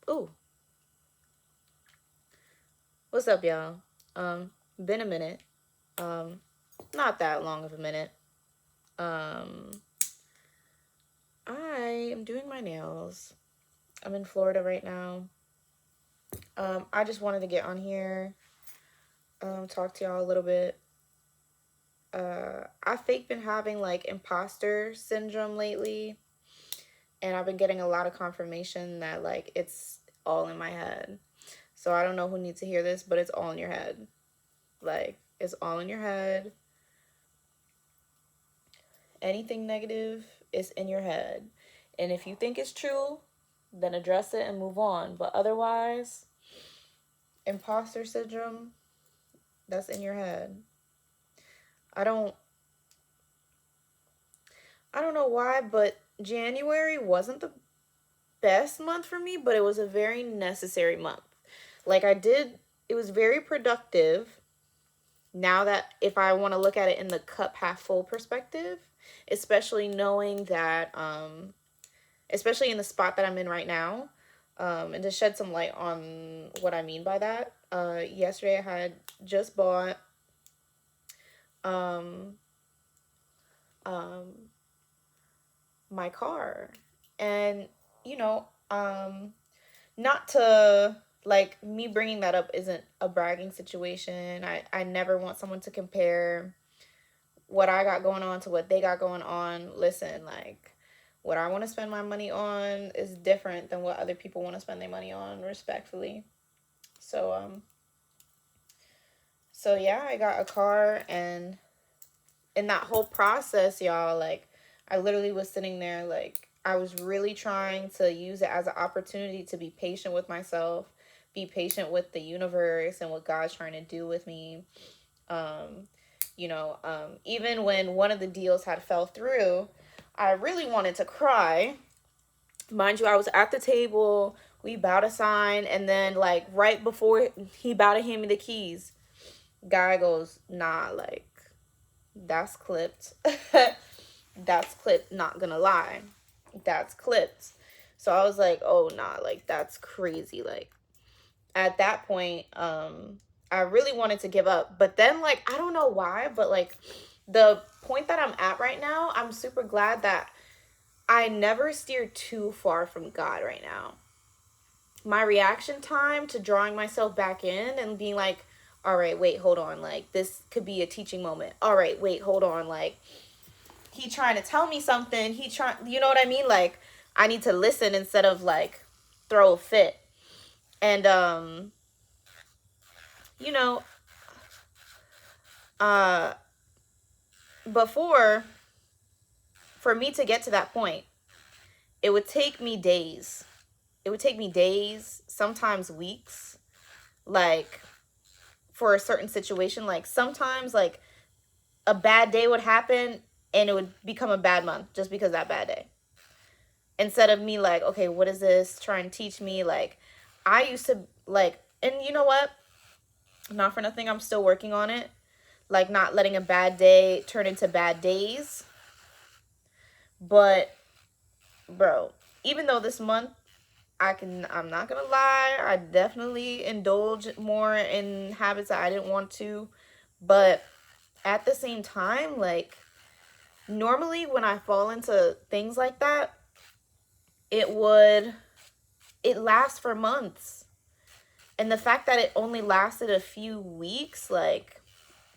Ooh, what's up, y'all? Been a minute. Um, Not that long of a minute. Um, I am doing my nails. I'm in Florida right now. I just wanted to get on here, talk to y'all a little bit. I fake been having like imposter syndrome lately, and I've been getting a lot of confirmation that like it's all in my head. So I don't know who needs to hear this, but it's all in your head. Like it's all in your head. Anything negative is in your head. And if you think it's true, then address it and move on. But otherwise, imposter syndrome, that's in your head. I don't I don't know why, but January wasn't the best month for me, but it was a very necessary month. Like it was very productive. Now that if I want to look at it in the cup half full perspective, especially knowing that especially in the spot that I'm in right now. And to shed some light on what I mean by that, yesterday I had just bought um, um, my car. And, you know, not to like me bringing that up isn't a bragging situation. I never want someone to compare what I got going on to what they got going on. Listen, like what I want to spend my money on is different than what other people want to spend their money on, respectfully. So yeah, I got a car, and in that whole process, y'all, like I literally was sitting there like I was really trying to use it as an opportunity to be patient with myself, be patient with the universe and what God's trying to do with me. Um, Even when one of the deals had fell through, I really wanted to cry. Mind you, I was at the table, we bowed a sign, and then like right before he bowed to hand me the keys, guy goes, nah, like that's clipped. That's clipped, not gonna lie. That's clipped. So I was like, oh nah, like that's crazy. Like at that point, I really wanted to give up. But then like I don't know why, but like the point that I'm at right now, I'm super glad that I never steer too far from God right now. My reaction time to drawing myself back in and being like, all right, wait, hold on. Like, this could be a teaching moment. All right, wait, hold on. Like, he trying to tell me something. You know what I mean? Like, I need to listen instead of like throw a fit. And, you know, uh, before, for me to get to that point, it would take me days. It would take me days, sometimes weeks. Like, for a certain situation, like sometimes like a bad day would happen and it would become a bad month just because of that bad day. Instead of me like, okay, what is this trying to teach me? Like I used to like, and you know what? Not for nothing, I'm still working on it. Like not letting a bad day turn into bad days. But bro, even though this month I'm not gonna lie, I definitely indulge more in habits that I didn't want to. But at the same time, like normally when I fall into things like that, it would it lasts for months. And the fact that it only lasted a few weeks, like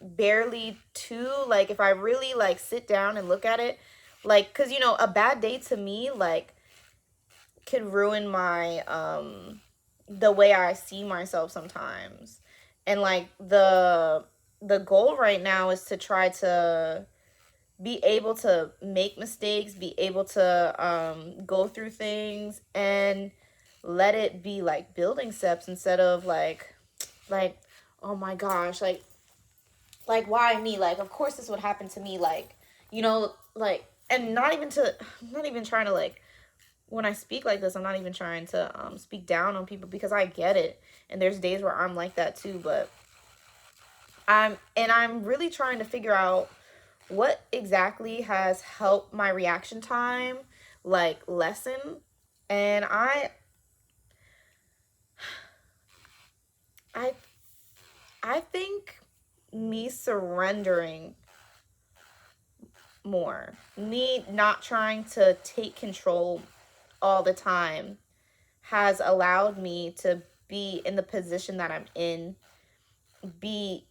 barely two, like if I really like sit down and look at it, like cuz a bad day to me like could ruin my the way I see myself sometimes. And like the goal right now is to try to be able to make mistakes, be able to go through things and let it be like building steps instead of like oh my gosh, like why me? Like of course this would happen to me, like like and not even trying to like when I speak like this, I'm not even trying to speak down on people because I get it. And there's days where I'm like that too, but I'm really trying to figure out what exactly has helped my reaction time like lessen. And me surrendering more, me not trying to take control all the time has allowed me to be in the position that I'm in, be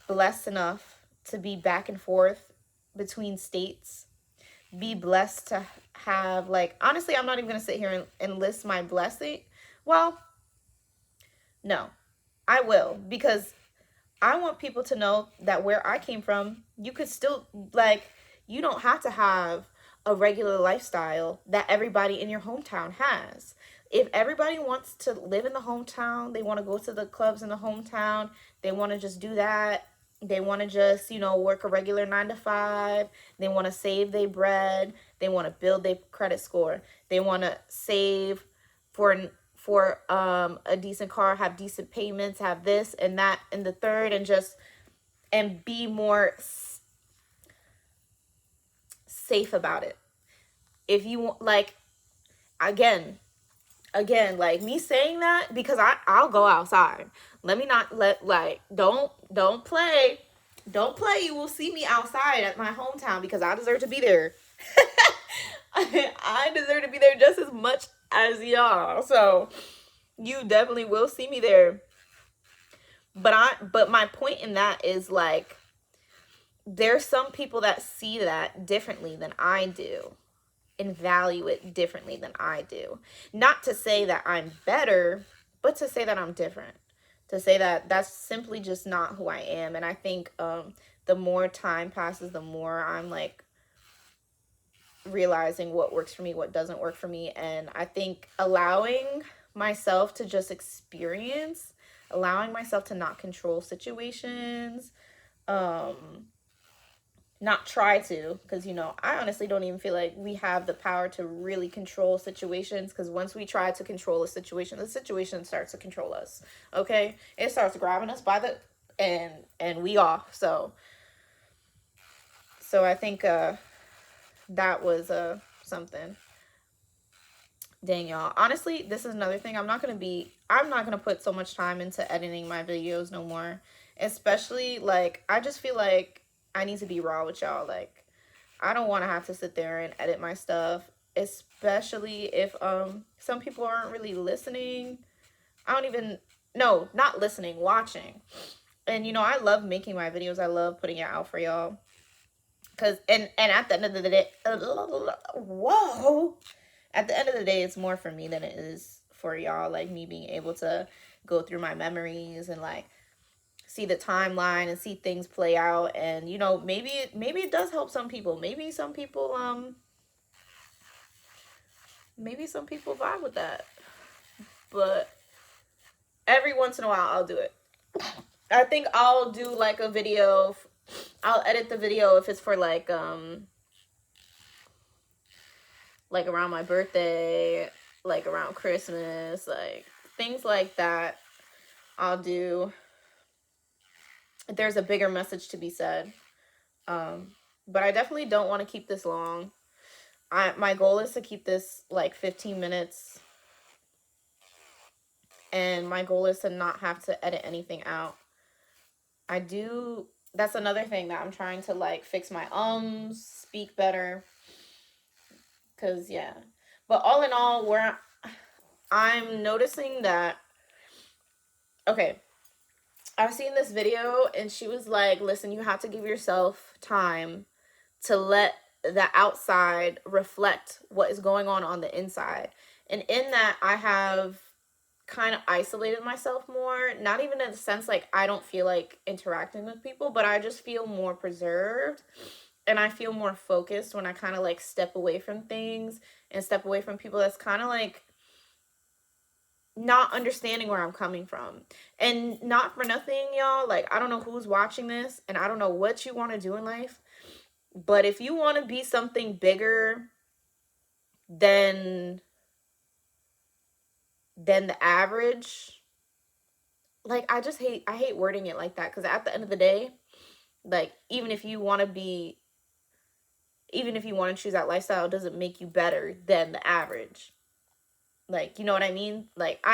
blessed enough to be back and forth between states, be blessed to have, like, honestly, I'm not even going to sit here and list my blessing. Well, no, I will, because I want people to know that where I came from, you could still, like, you don't have to have a regular lifestyle that everybody in your hometown has. If everybody wants to live in the hometown, they want to go to the clubs in the hometown, they want to just do that. They want to just, work a regular 9 to 5. They want to save their bread. They want to build their credit score. They want to save for a decent car, have decent payments, have this and that and the third, and be more safe about it. If you want, like, again, like me saying that, because I'll go outside. Let me not let, like, don't play. Don't play. You will see me outside at my hometown because I deserve to be there. I deserve to be there just as much as y'all. So you definitely will see me there. But my point in that is, like, there's some people that see that differently than I do and value it differently than I do. Not to say that I'm better, but to say that I'm different. To say that that's simply just not who I am. And I think the more time passes, the more I'm, like, realizing what works for me, what doesn't work for me. And I think allowing myself to just experience, allowing myself to not control situations, not try to, because I honestly don't even feel like we have the power to really control situations, because once we try to control a situation, the situation starts to control us. Okay, it starts grabbing us by the and we off. So I think that was something. Dang, y'all, honestly, this is another thing. I'm not gonna put so much time into editing my videos no more, especially, like, I just feel like I need to be raw with y'all. Like, I don't want to have to sit there and edit my stuff, especially if some people aren't really listening. I don't even, no, not listening, watching. And I love making my videos. I love putting it out for y'all. Cause and at the end of the day, whoa, at the end of the day, it's more for me than it is for y'all. Like, me being able to go through my memories and, like, see the timeline and see things play out. And maybe it does help some people. Maybe some people vibe with that. But every once in a while, I'll do it. I think I'll do, like, a video. I'll edit the video if it's for, like around my birthday, like around Christmas, like things like that. I'll do. There's a bigger message to be said. But I definitely don't want to keep this long. My goal is to keep this like 15 minutes. And my goal is to not have to edit anything out. That's another thing that I'm trying to, like, fix my speak better. Cause yeah. But all in all, I'm noticing that, okay, I've seen this video and she was like, listen, you have to give yourself time to let the outside reflect what is going on the inside. And in that, I have kind of isolated myself more. Not even in the sense, like, I don't feel like interacting with people, but I just feel more preserved. And I feel more focused when I kind of, like, step away from things and step away from people that's kind of, like, not understanding where I'm coming from. And not for nothing, y'all, like, I don't know who's watching this and I don't know what you want to do in life, but if you want to be something bigger than the average, like, I hate wording it like that, because at the end of the day, like, even if you want to choose that lifestyle, it doesn't make you better than the average. Like, you know what I mean? Like,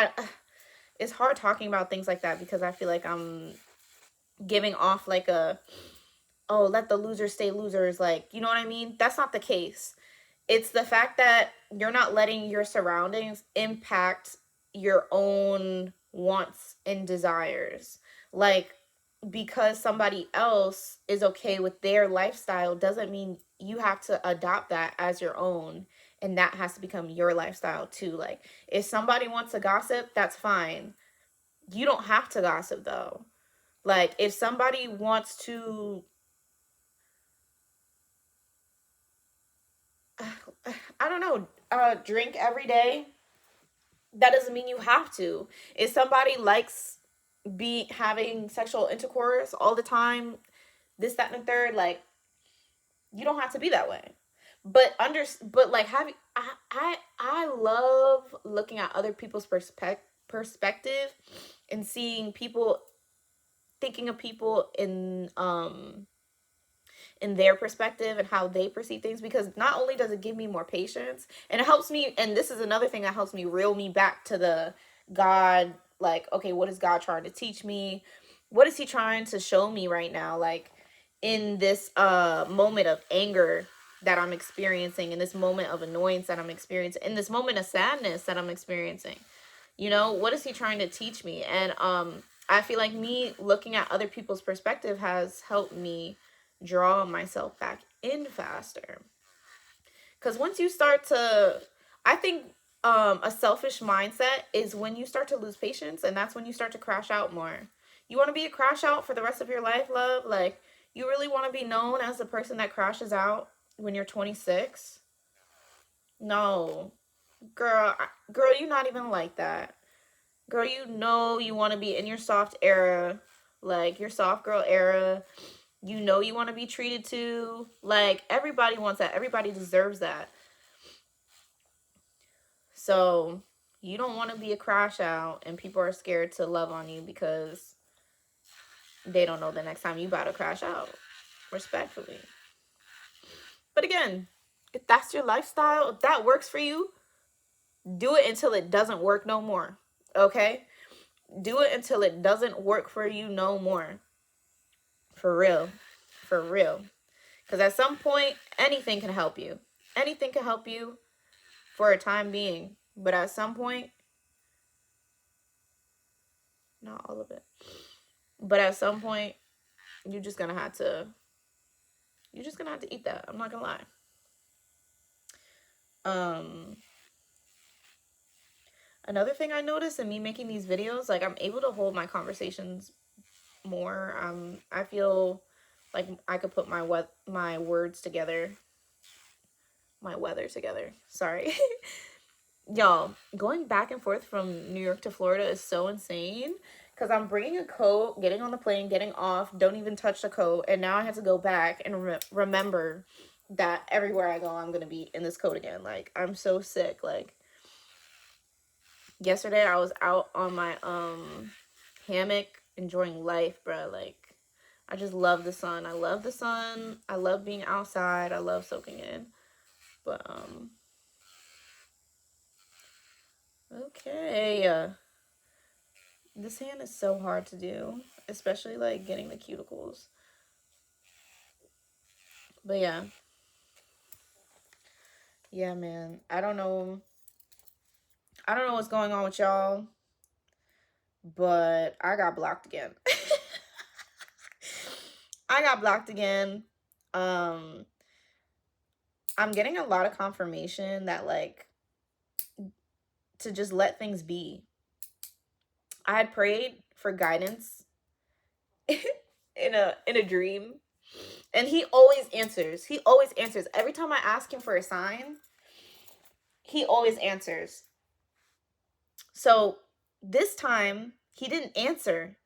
it's hard talking about things like that because I feel like I'm giving off like a, oh, let the losers stay losers, like, you know what I mean? That's not the case. It's the fact that you're not letting your surroundings impact your own wants and desires. Like, because somebody else is okay with their lifestyle doesn't mean you have to adopt that as your own, and that has to become your lifestyle too. Like, if somebody wants to gossip, that's fine. You don't have to gossip though. Like, if somebody wants to, I don't know, drink every day, that doesn't mean you have to. If somebody likes be having sexual intercourse all the time, this, that, and the third, like, you don't have to be that way. But like, having, I love looking at other people's perspective, and seeing people, thinking of people in their perspective and how they perceive things, because not only does it give me more patience, and it helps me, and this is another thing that helps me reel me back to the God, like, okay, what is God trying to teach me? What is he trying to show me right now, like, in this moment of anger that I'm experiencing, in this moment of annoyance that I'm experiencing, in this moment of sadness that I'm experiencing? What is he trying to teach me? And I feel like me looking at other people's perspective has helped me draw myself back in faster. Because once you start to, I think a selfish mindset is when you start to lose patience, and that's when you start to crash out more. You want to be a crash out for the rest of your life, love? Like, you really want to be known as the person that crashes out when you're 26? No. Girl, you're not even like that. Girl, you want to be in your soft era, like your soft girl era. You want to be treated to, like, everybody wants that. Everybody deserves that. So you don't want to be a crash out, and people are scared to love on you because they don't know the next time you about to crash out. Respectfully. But again, if that's your lifestyle, if that works for you, do it until it doesn't work no more. Okay? Do it until it doesn't work for you no more. For real. For real. Because at some point, anything can help you. Anything can help you for a time being. But at some point, not all of it. But at some point, you're just gonna have to eat that. I'm not gonna lie. Um Another thing I noticed in me making these videos, like, I'm able to hold my conversations more. I feel like I could put my words together, my weather together. Sorry. Y'all, going back and forth from New York to Florida is so insane, because I'm bringing a coat, getting on the plane, getting off, don't even touch the coat, and now I have to go back and remember that everywhere I go, I'm going to be in this coat again. Like, I'm so sick. Like, yesterday I was out on my hammock enjoying life, bro. Like, I just love the sun. I love the sun. I love being outside. I love soaking in. But okay. This hand is so hard to do, especially like getting the cuticles. But yeah. Yeah, man. I don't know. I don't know what's going on with y'all, but I got blocked again. I got blocked again. Um I'm getting a lot of confirmation that, like, to just let things be. I had prayed for guidance in a dream, and he always answers. He always answers. Every time I ask him for a sign, he always answers. So this time he didn't answer.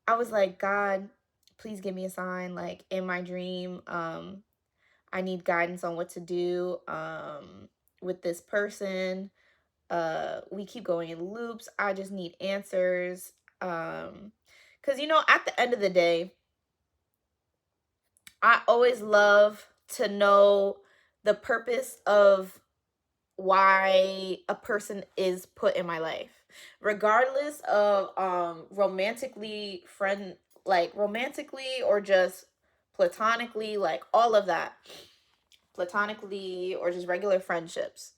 I was like, God, please give me a sign, like, in my dream. I need guidance on what to do with this person. We keep going in loops. I just need answers. Because, at the end of the day, I always love to know the purpose of why a person is put in my life, regardless of romantically like romantically or just platonically, like all of that. Platonically or just regular friendships.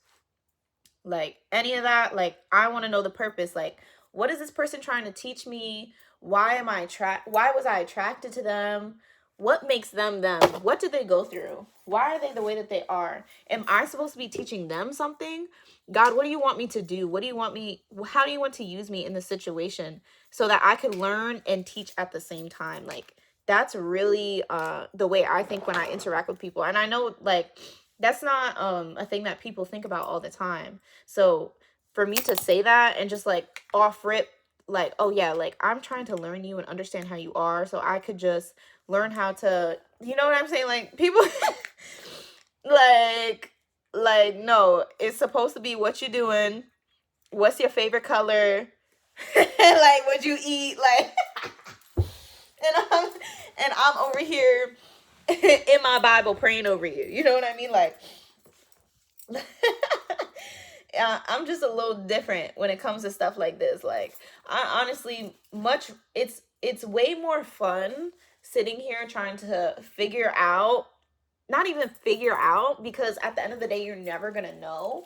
Like any of that, like I want to know the purpose. Like, what is this person trying to teach me? Why was I attracted to them? What makes them them? What did they go through? Why are they the way that they are? Am I supposed to be teaching them something? God, what do you want me to do? What do you want me, how do you want to use me in this situation so that I could learn and teach at the same time? Like, that's really the way I think when I interact with people. And I know, like, that's not a thing that people think about all the time. So for me to say that and just like off rip, like, oh yeah, like I'm trying to learn you and understand how you are so I could just learn how to, you know what I'm saying? Like people like no, it's supposed to be what you doing, what's your favorite color, like what you eat, like and I'm over here in my Bible praying over you. You know what I mean? Like I'm just a little different when it comes to stuff like this. Like I honestly it's way more fun sitting here trying to figure out, not even figure out, because at the end of the day you're never going to know.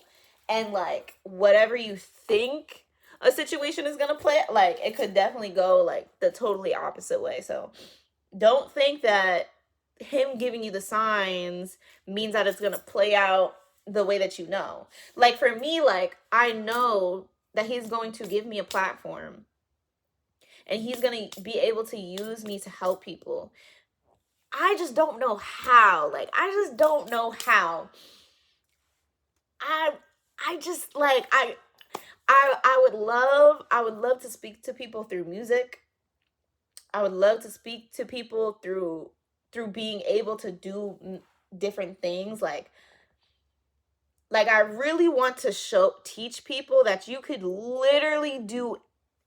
And like whatever you think a situation is going to play, like it could definitely go like the totally opposite way. So don't think that him giving you the signs means that it's going to play out the way that you know. Like for me, like I know that he's going to give me a platform and he's going to be able to use me to help people. I just don't know how. Like I just don't know how. I I just like I would love to speak to people through music. I would love to speak to people through being able to do different things. Like I really want to teach people that you could literally do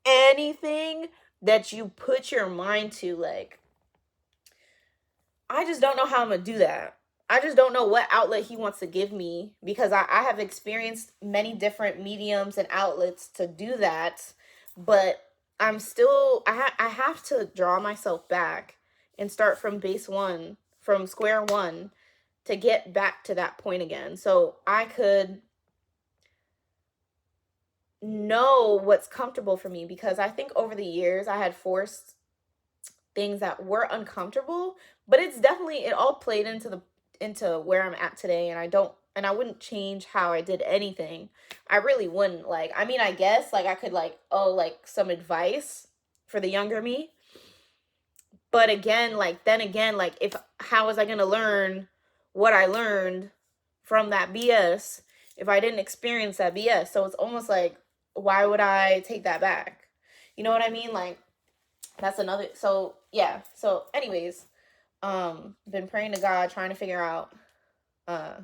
anything that you put your mind to. Like I just don't know how I'm gonna do that. I just don't know what outlet he wants to give me, because I have experienced many different mediums and outlets to do that, but I'm still I have to draw myself back and start from base one, from square one, to get back to that point again. So I could know what's comfortable for me, because I think over the years I had forced things that were uncomfortable, but it's definitely, it all played into where I'm at today. And I wouldn't change how I did anything. I really wouldn't. Like, I mean, I guess like I could like, oh, like some advice for the younger me. But again, like then again, like if how was I going to learn what I learned from that BS if I didn't experience that BS? So it's almost like, why would I take that back? You know what I mean? Like that's another. So yeah, so anyways, been praying to God, trying to figure out uh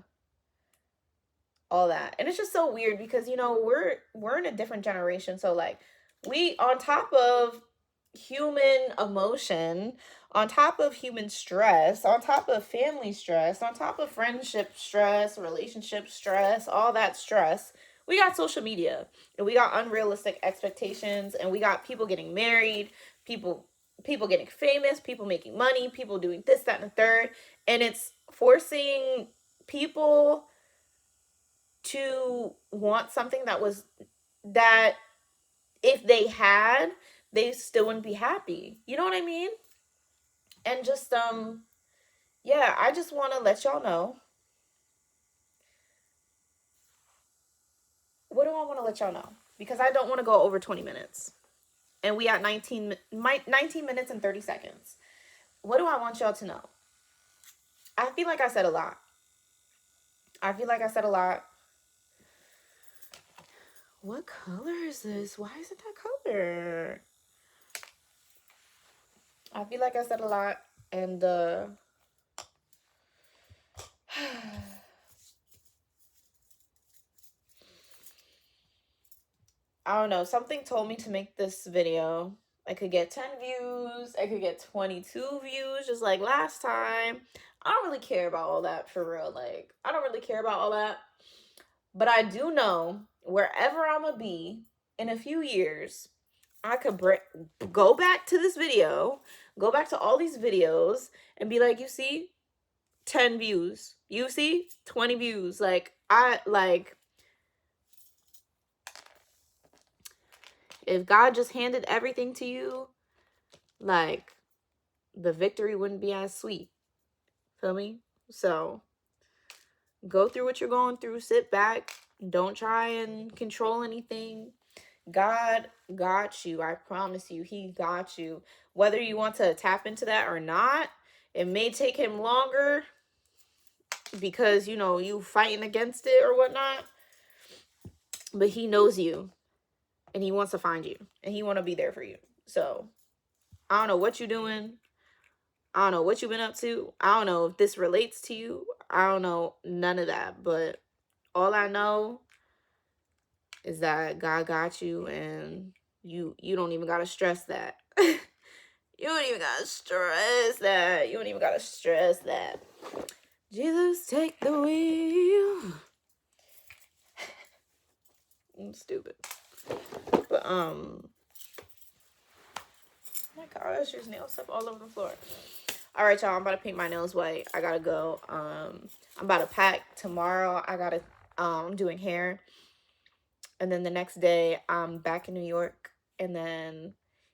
all that. And it's just so weird because you know we're in a different generation. So like we, on top of human emotion, on top of human stress, on top of family stress, on top of friendship stress, relationship stress, all that stress, we got social media, and we got unrealistic expectations, and we got people getting married, people getting famous, people making money, people doing this, that, and the third. And it's forcing people to want something that if they had, they still wouldn't be happy. You know what I mean? And just yeah, I just want to let y'all know. What do I want to let y'all know? Because I don't want to go over 20 minutes. And we at 19 minutes and 30 seconds. What do I want y'all to know? I feel like I said a lot. I feel like I said a lot. What color is this? Why is it that color? I feel like I said a lot, and I don't know. Something told me to make this video. I could get 10 views. I could get 22 views just like last time. I don't really care about all that for real. Like, I don't really care about all that. But I do know wherever I'm going to be in a few years, I could go back to this video, go back to all these videos and be like, you see, 10 views. You see, 20 views. Like, if God just handed everything to you, like, the victory wouldn't be as sweet. Feel me? So, go through what you're going through. Sit back. Don't try and control anything. God got you. I promise you, he got you. Whether you want to tap into that or not, it may take him longer because, you know, you fighting against it or whatnot. But he knows you and he wants to find you and he want to be there for you. So I don't know what you're doing. I don't know what you've been up to. I don't know if this relates to you. I don't know none of that. But all I know is that God got you and you don't even gotta stress that. You don't even gotta stress that. You don't even gotta stress that. Jesus, take the wheel. I'm stupid. But oh my god, that's just nail stuff all over the floor. All right, y'all, I'm about to paint my nails white. I gotta go. I'm about to pack tomorrow. I gotta I'm doing hair. And then the next day I'm back in New York. And then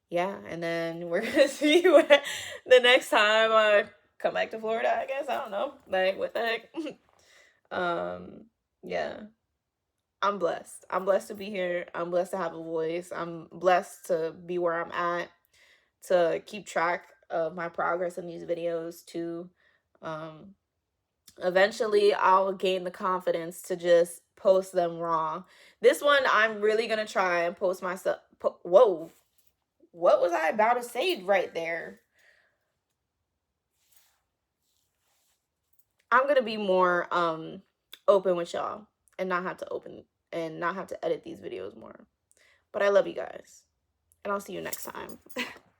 yeah, and then we're gonna see where the next time I come back to Florida, I guess. I don't know. Like, what the heck? Yeah. I'm blessed. I'm blessed to be here. I'm blessed to have a voice. I'm blessed to be where I'm at, to keep track of my progress in these videos too. Eventually I'll gain the confidence to just post them raw. This one I'm really gonna try and post myself. Whoa, what was I about to say right there? I'm gonna be more open with y'all and not have to edit these videos more. But I love you guys, and I'll see you next time.